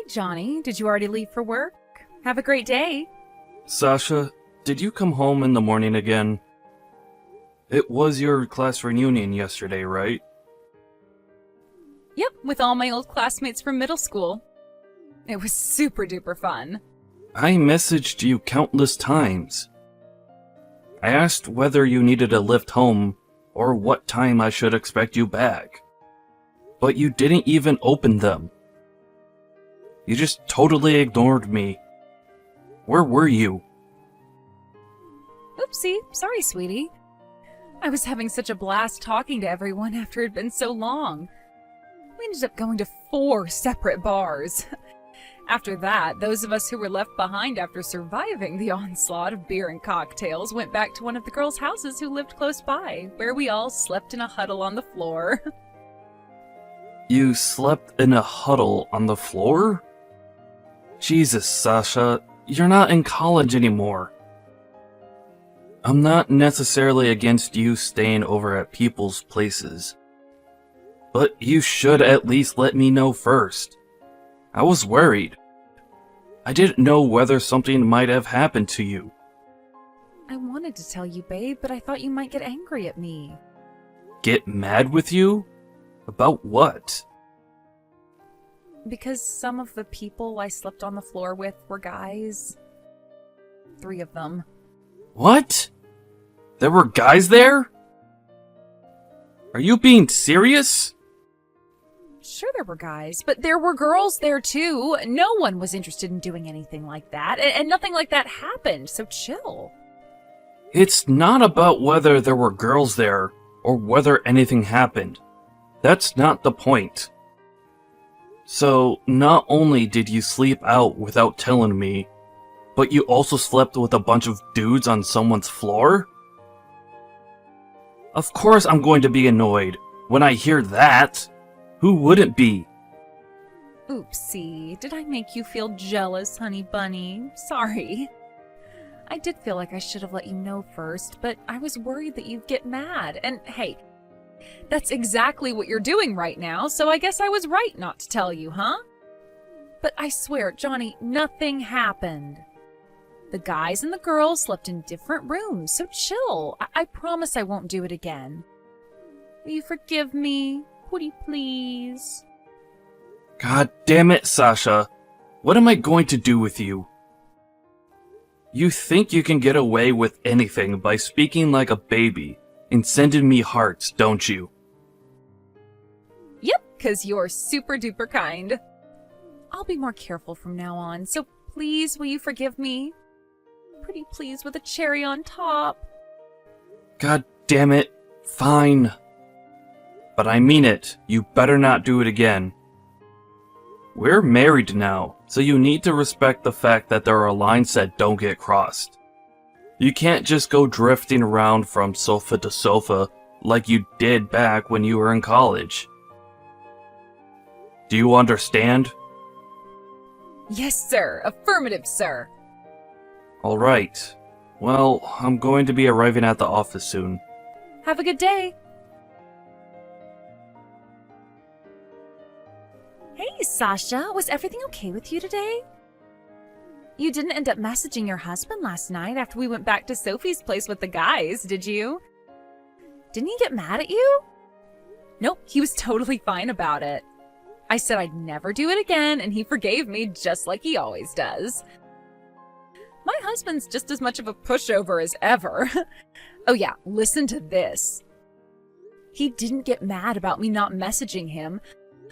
Hey, Johnny, did you already leave for work? Have a great day. Sasha, did you come home in the morning again? It was your class reunion yesterday, right? Yep, with all my old classmates from middle school. It was super duper fun. I messaged you countless times. I asked whether you needed a lift home or what time I should expect you back. But you didn't even open them. You just totally ignored me. Where were you? Oopsie, sorry, sweetie. I was having such a blast talking to everyone after it had been so long. We ended up going to 4 separate bars. After that, those of us who were left behind after surviving the onslaught of beer and cocktails went back to one of the girls' houses who lived close by, where we all slept in a huddle on the floor. You slept in a huddle on the floor? Jesus, Sasha, you're not in college anymore. I'm not necessarily against you staying over at people's places. But you should at least let me know first. I was worried. I didn't know whether something might have happened to you. I wanted to tell you, babe, but I thought you might get angry at me. Get mad with you? About what? Because some of the people I slept on the floor with were guys. 3 of them. What? There were guys there? Are you being serious? Sure there were guys, but there were girls there too. No one was interested in doing anything like that, and nothing like that happened, so chill. It's not about whether there were girls there or whether anything happened. That's not the point. So, not only did you sleep out without telling me, but you also slept with a bunch of dudes on someone's floor? Of course I'm going to be annoyed when I hear that. Who wouldn't be? Oopsie, did I make you feel jealous, honey bunny? Sorry. I did feel like I should have let you know first, but I was worried that you'd get mad. And hey, that's exactly what you're doing right now, so I guess I was right not to tell you, huh? But I swear, Johnny, nothing happened. The guys and the girls slept in different rooms, so chill. I promise I won't do it again. Will you forgive me? Would you please? God damn it, Sasha. What am I going to do with you? You think you can get away with anything by speaking like a baby and sending me hearts, don't you? Yep, 'cause you're super duper kind. I'll be more careful from now on, so please will you forgive me? Pretty please with a cherry on top. God damn it. Fine. But I mean it. You better not do it again. We're married now, so you need to respect the fact that there are lines that don't get crossed. You can't just go drifting around from sofa to sofa like you did back when you were in college. Do you understand? Yes, sir. Affirmative, sir. Alright. Well, I'm going to be arriving at the office soon. Have a good day. Hey, Sasha. Was everything okay with you today? You didn't end up messaging your husband last night after we went back to Sophie's place with the guys, did you? Didn't he get mad at you? Nope, he was totally fine about it. I said I'd never do it again, and he forgave me just like he always does. My husband's just as much of a pushover as ever. Oh yeah, listen to this. He didn't get mad about me not messaging him,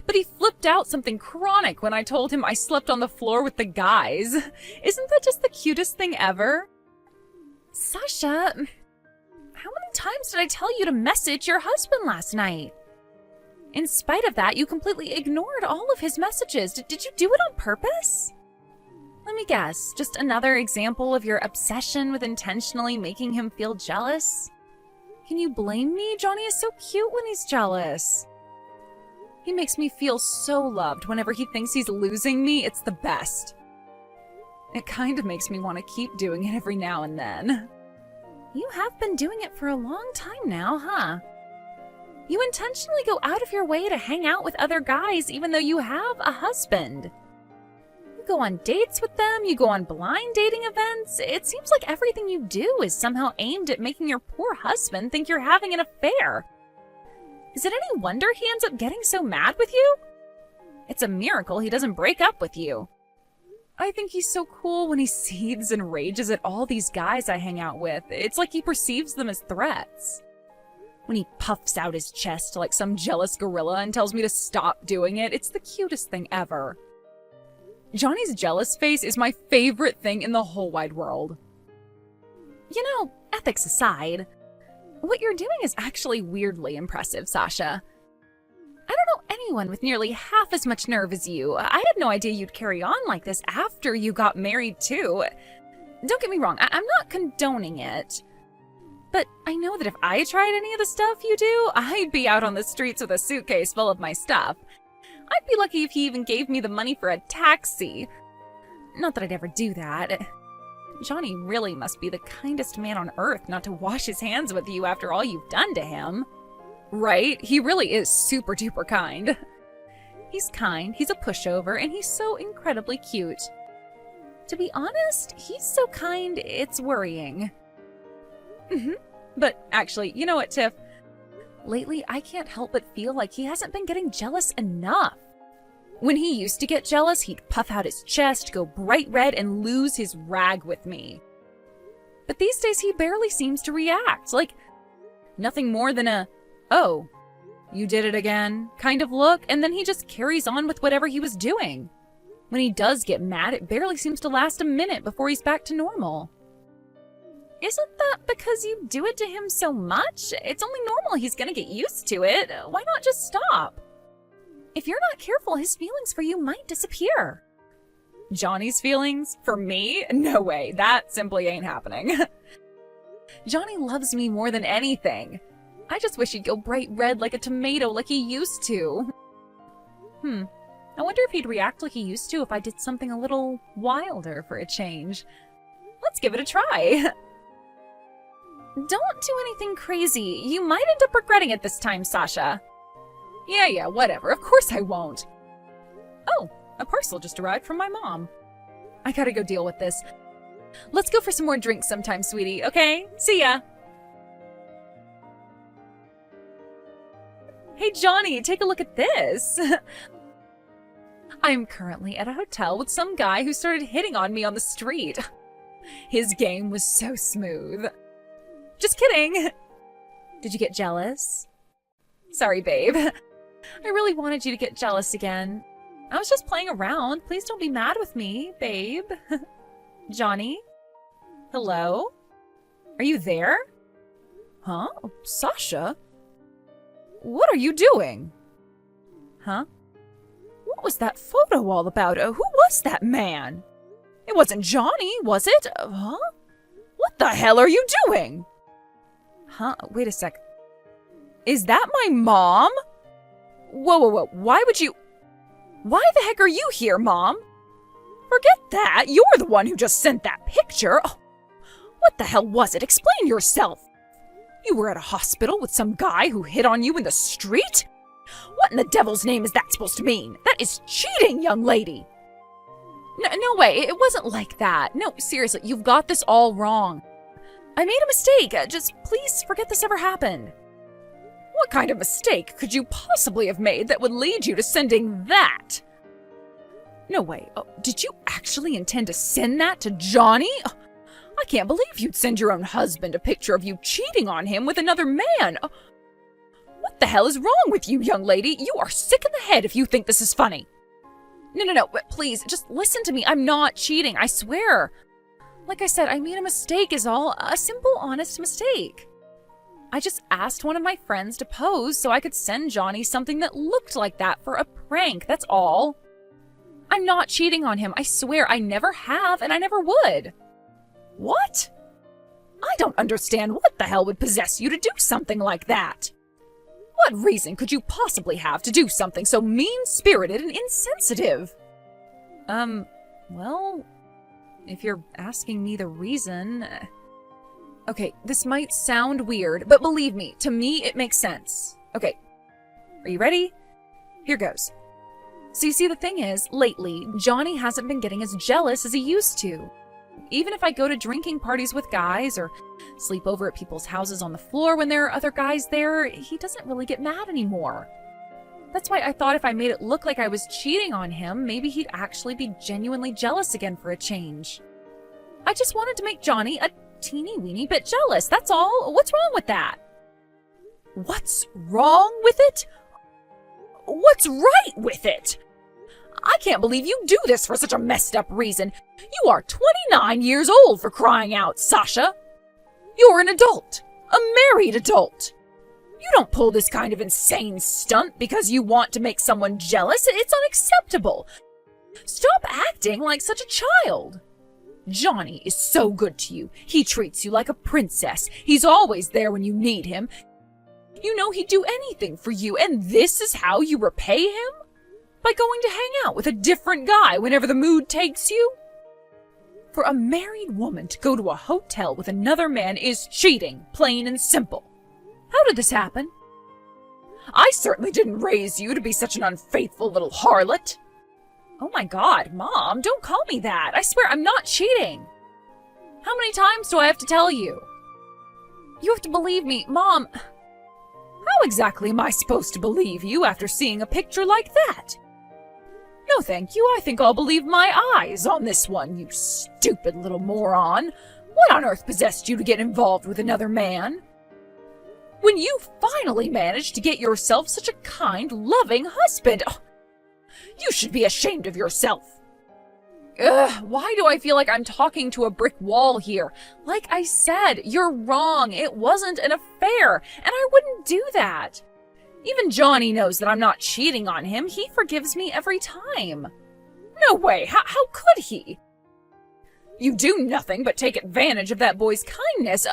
but he flipped out something chronic when I told him I slept on the floor with the guys. Isn't that just the cutest thing ever? Sasha, how many times did I tell you to message your husband last night? In spite of that, you completely ignored all of his messages. Did you do it on purpose? Let me guess, just another example of your obsession with intentionally making him feel jealous? Can you blame me? Johnny is so cute when he's jealous. He makes me feel so loved whenever he thinks he's losing me. It's the best. It kind of makes me want to keep doing it every now and then. You have been doing it for a long time now, huh? You intentionally go out of your way to hang out with other guys even though you have a husband. go on dates with them, you go on blind dating events. It seems like everything you do is somehow aimed at making your poor husband think you're having an affair. Is it any wonder he ends up getting so mad with you? It's a miracle he doesn't break up with you. I think he's so cool when he seethes and rages at all these guys I hang out with. It's like he perceives them as threats. When he puffs out his chest like some jealous gorilla and tells me to stop doing it, it's the cutest thing ever. Johnny's jealous face is my favorite thing in the whole wide world. You know, ethics aside, what you're doing is actually weirdly impressive, Sasha. I don't know anyone with nearly half as much nerve as you. I had no idea you'd carry on like this after you got married, too. Don't get me wrong, I'm not condoning it. But I know that if I tried any of the stuff you do, I'd be out on the streets with a suitcase full of my stuff. I'd be lucky if he even gave me the money for a taxi. Not that I'd ever do that. Johnny really must be the kindest man on earth not to wash his hands with you after all you've done to him. Right? He really is super duper kind. He's kind, he's a pushover, and he's so incredibly cute. To be honest, he's so kind, it's worrying. But actually, you know what, Tiff? Lately, I can't help but feel like he hasn't been getting jealous enough. When he used to get jealous, he'd puff out his chest, go bright red, and lose his rag with me. But these days, he barely seems to react, like nothing more than a, "Oh, you did it again," kind of look, and then he just carries on with whatever he was doing. When he does get mad, it barely seems to last a minute before he's back to normal. Isn't that because you do it to him so much? It's only normal he's gonna get used to it. Why not just stop? If you're not careful, his feelings for you might disappear. Johnny's feelings? For me? No way. That simply ain't happening. Johnny loves me more than anything. I just wish he'd go bright red like a tomato like he used to. I wonder if he'd react like he used to if I did something a little wilder for a change. Let's give it a try. Don't do anything crazy. You might end up regretting it this time, Sasha. Yeah, whatever. Of course I won't. Oh, a parcel just arrived from my mom. I gotta go deal with this. Let's go for some more drinks sometime, sweetie, okay? See ya. Hey, Johnny, take a look at this. I'm currently at a hotel with some guy who started hitting on me on the street. His game was so smooth. Just kidding. Did you get jealous? Sorry, babe. I really wanted you to get jealous again. I was just playing around. Please don't be mad with me, babe. Johnny? Hello? Are you there? Huh? Sasha? What are you doing? Huh? What was that photo all about? Who was that man? It wasn't Johnny, was it? Huh? What the hell are you doing? Huh? Wait a sec. Is that my mom? Whoa. Why the heck are you here, Mom? Forget that. You're the one who just sent that picture. Oh, what the hell was it? Explain yourself. You were at a hospital with some guy who hit on you in the street? What in the devil's name is that supposed to mean? That is cheating, young lady. No way. It wasn't like that. No, seriously, you've got this all wrong. I made a mistake. Just please forget this ever happened. What kind of mistake could you possibly have made that would lead you to sending that? No way. Oh, did you actually intend to send that to Johnny? Oh, I can't believe you'd send your own husband a picture of you cheating on him with another man. Oh, what the hell is wrong with you, young lady? You are sick in the head if you think this is funny. No, please, just listen to me. I'm not cheating, I swear. Like I said, I made a mistake is all. A simple, honest mistake. I just asked one of my friends to pose so I could send Johnny something that looked like that for a prank, that's all. I'm not cheating on him, I swear. I never have, and I never would. What? I don't understand what the hell would possess you to do something like that. What reason could you possibly have to do something so mean-spirited and insensitive? Well, if you're asking me the reason... Okay, this might sound weird, but believe me, to me it makes sense. Okay, are you ready? Here goes. So you see, the thing is, lately, Johnny hasn't been getting as jealous as he used to. Even if I go to drinking parties with guys or sleep over at people's houses on the floor when there are other guys there, he doesn't really get mad anymore. That's why I thought if I made it look like I was cheating on him, maybe he'd actually be genuinely jealous again for a change. I just wanted to make Johnny a teeny weeny bit jealous, that's all. What's wrong with that? What's wrong with it? What's right with it? I can't believe you do this for such a messed up reason. You are 29 years old, for crying out, Sasha. You're an adult, a married adult. You don't pull this kind of insane stunt because you want to make someone jealous. It's unacceptable. Stop acting like such a child. Johnny is so good to you. He treats you like a princess. He's always there when you need him. You know he'd do anything for you, and this is how you repay him? By going to hang out with a different guy whenever the mood takes you? For a married woman to go to a hotel with another man is cheating, plain and simple. How did this happen? I certainly didn't raise you to be such an unfaithful little harlot. Oh my God, Mom, don't call me that. I swear I'm not cheating. How many times do I have to tell you? You have to believe me, Mom. How exactly am I supposed to believe you after seeing a picture like that? No, thank you. I think I'll believe my eyes on this one, you stupid little moron. What on earth possessed you to get involved with another man? When you finally managed to get yourself such a kind, loving husband, you should be ashamed of yourself. Ugh, why do I feel like I'm talking to a brick wall here? Like I said, you're wrong. It wasn't an affair, and I wouldn't do that. Even Johnny knows that I'm not cheating on him. He forgives me every time. No way. How could he? You do nothing but take advantage of that boy's kindness.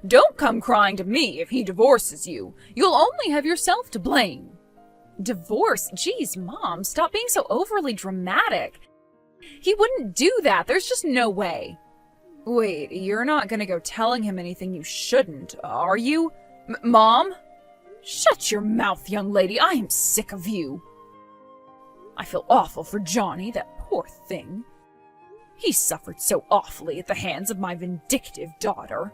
Don't come crying to me if he divorces you. You'll only have yourself to blame. Divorce? Geez, Mom, stop being so overly dramatic. He wouldn't do that. There's just no way. Wait, you're not gonna go telling him anything you shouldn't, are you? Mom? Shut your mouth, young lady. I am sick of you. I feel awful for Johnny, that poor thing. He suffered so awfully at the hands of my vindictive daughter.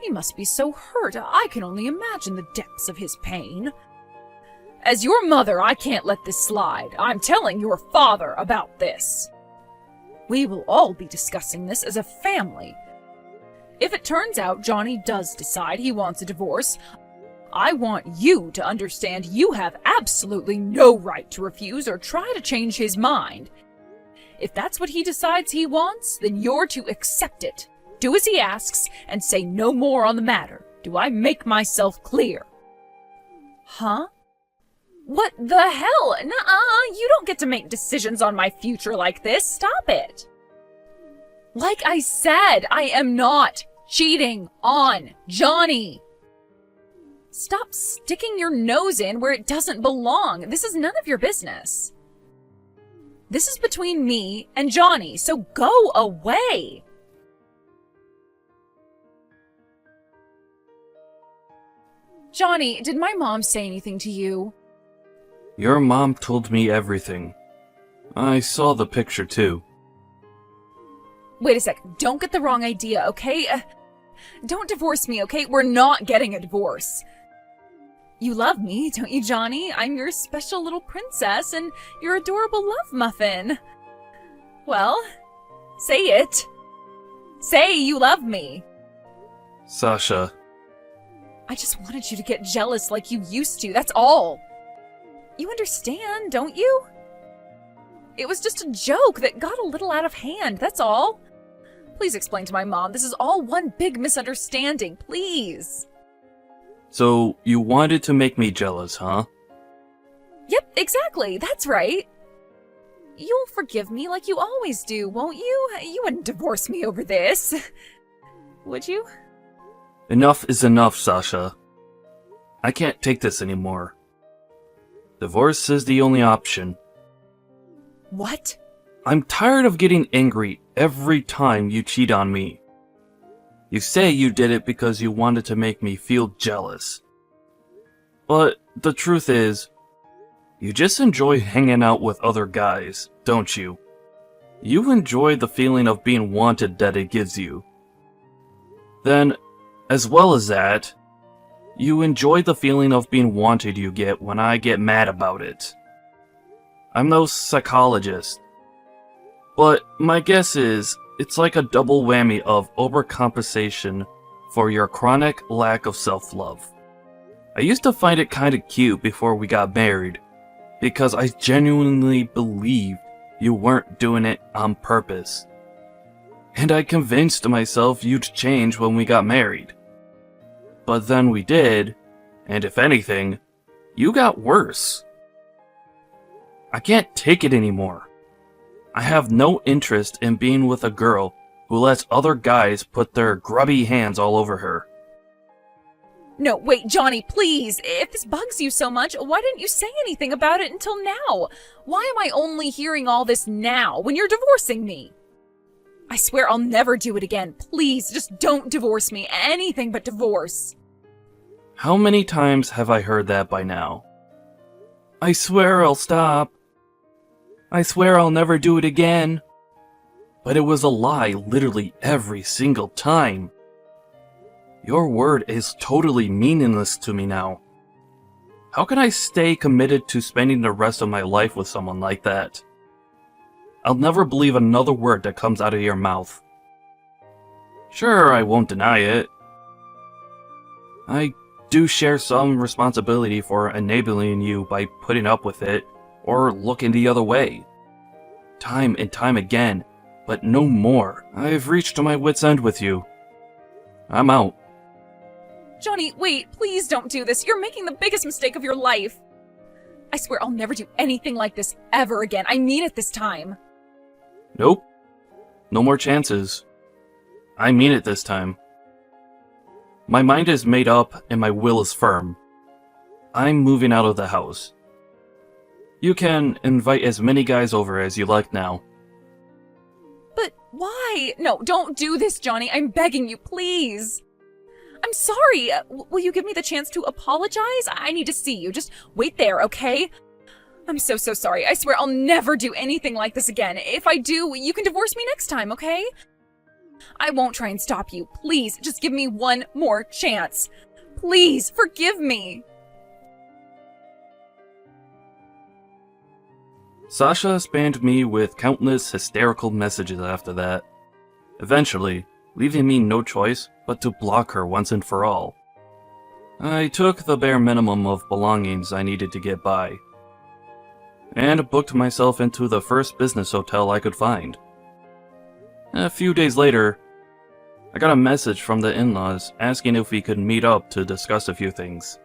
He must be so hurt. I can only imagine the depths of his pain. As your mother, I can't let this slide. I'm telling your father about this. We will all be discussing this as a family. If it turns out Johnny does decide he wants a divorce, I want you to understand you have absolutely no right to refuse or try to change his mind. If that's what he decides he wants, then you're to accept it. Do as he asks and say no more on the matter. Do I make myself clear? Huh? What the hell? Nuh-uh, you don't get to make decisions on my future like this. Stop it. Like I said, I am not cheating on Johnny. Stop sticking your nose in where it doesn't belong. This is none of your business. This is between me and Johnny, so go away. Johnny, did my mom say anything to you? Your mom told me everything. I saw the picture too. Wait a sec. Don't get the wrong idea, okay? Don't divorce me, okay? We're not getting a divorce. You love me, don't you, Johnny? I'm your special little princess and your adorable love muffin. Well, say it. Say you love me. Sasha. I just wanted you to get jealous like you used to, that's all. You understand, don't you? It was just a joke that got a little out of hand, that's all. Please explain to my mom. This is all one big misunderstanding, please. So, you wanted to make me jealous, huh? Yep, exactly. That's right. You'll forgive me like you always do, won't you? You wouldn't divorce me over this. Would you? Enough is enough, Sasha. I can't take this anymore. Divorce is the only option. What? I'm tired of getting angry every time you cheat on me. You say you did it because you wanted to make me feel jealous. But the truth is, You just enjoy hanging out with other guys, don't you? You enjoy the feeling of being wanted that it gives you. Then, as well as that, you enjoy the feeling of being wanted you get when I get mad about it. I'm no psychologist, but my guess is it's like a double whammy of overcompensation for your chronic lack of self-love. I used to find it kinda cute before we got married, because I genuinely believed you weren't doing it on purpose. And I convinced myself you'd change when we got married. But then we did, and if anything, you got worse. I can't take it anymore. I have no interest in being with a girl who lets other guys put their grubby hands all over her. No, wait, Johnny, please. If this bugs you so much, why didn't you say anything about it until now? Why am I only hearing all this now, when you're divorcing me? I swear I'll never do it again. Please, just don't divorce me. Anything but divorce. How many times have I heard that by now? I swear I'll stop. I swear I'll never do it again. But it was a lie literally every single time. Your word is totally meaningless to me now. How can I stay committed to spending the rest of my life with someone like that? I'll never believe another word that comes out of your mouth. Sure, I won't deny it. I do share some responsibility for enabling you by putting up with it or looking the other way. Time and time again, but no more. I've reached my wit's end with you. I'm out. Johnny, wait, please don't do this. You're making the biggest mistake of your life. I swear I'll never do anything like this ever again. I mean it this time. Nope. No more chances. I mean it this time. My mind is made up and my will is firm. I'm moving out of the house. You can invite as many guys over as you like now. But why? No, don't do this, Johnny. I'm begging you, please. I'm sorry. Will you give me the chance to apologize? I need to see you. Just wait there, okay? I'm so sorry. I swear I'll never do anything like this again. If I do, you can divorce me next time, okay? I won't try and stop you. Please, just give me one more chance. Please, forgive me. Sasha spammed me with countless hysterical messages after that, eventually leaving me no choice but to block her once and for all. I took the bare minimum of belongings I needed to get by, and booked myself into the first business hotel I could find. A few days later, I got a message from the in-laws asking if we could meet up to discuss a few things.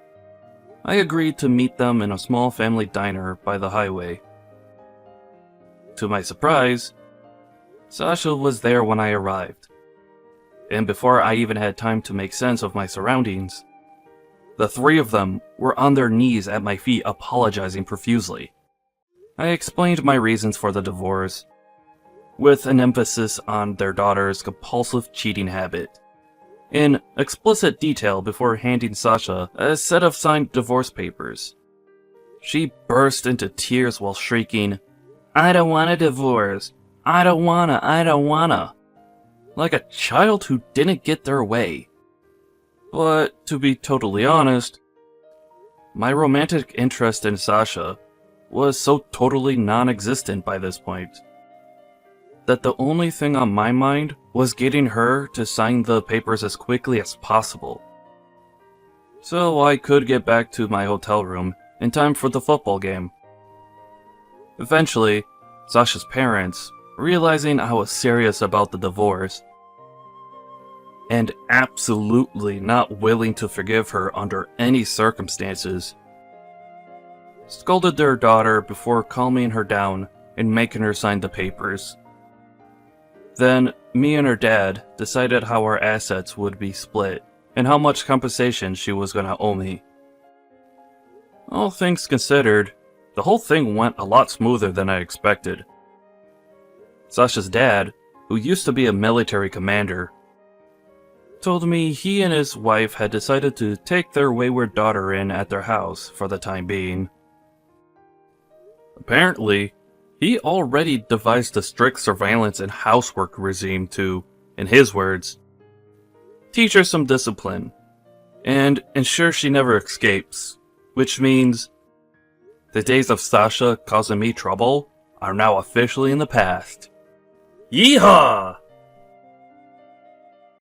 I agreed to meet them in a small family diner by the highway. To my surprise, Sasha was there when I arrived, and before I even had time to make sense of my surroundings, the three of them were on their knees at my feet apologizing profusely. I explained my reasons for the divorce, with an emphasis on their daughter's compulsive cheating habit, in explicit detail before handing Sasha a set of signed divorce papers. She burst into tears while shrieking, "I don't want a divorce. I don't wanna. Like a child who didn't get their way. But, to be totally honest, my romantic interest in Sasha was so totally non-existent by this point, that the only thing on my mind was getting her to sign the papers as quickly as possible, so I could get back to my hotel room in time for the football game. Eventually, Sasha's parents, realizing I was serious about the divorce, and absolutely not willing to forgive her under any circumstances, scolded their daughter before calming her down and making her sign the papers. Then, me and her dad decided how our assets would be split and how much compensation she was gonna owe me. All things considered, the whole thing went a lot smoother than I expected. Sasha's dad, who used to be a military commander, told me he and his wife had decided to take their wayward daughter in at their house for the time being. Apparently, he already devised a strict surveillance and housework regime to, in his words, teach her some discipline, and ensure she never escapes, which means the days of Sasha causing me trouble are now officially in the past. Yeehaw!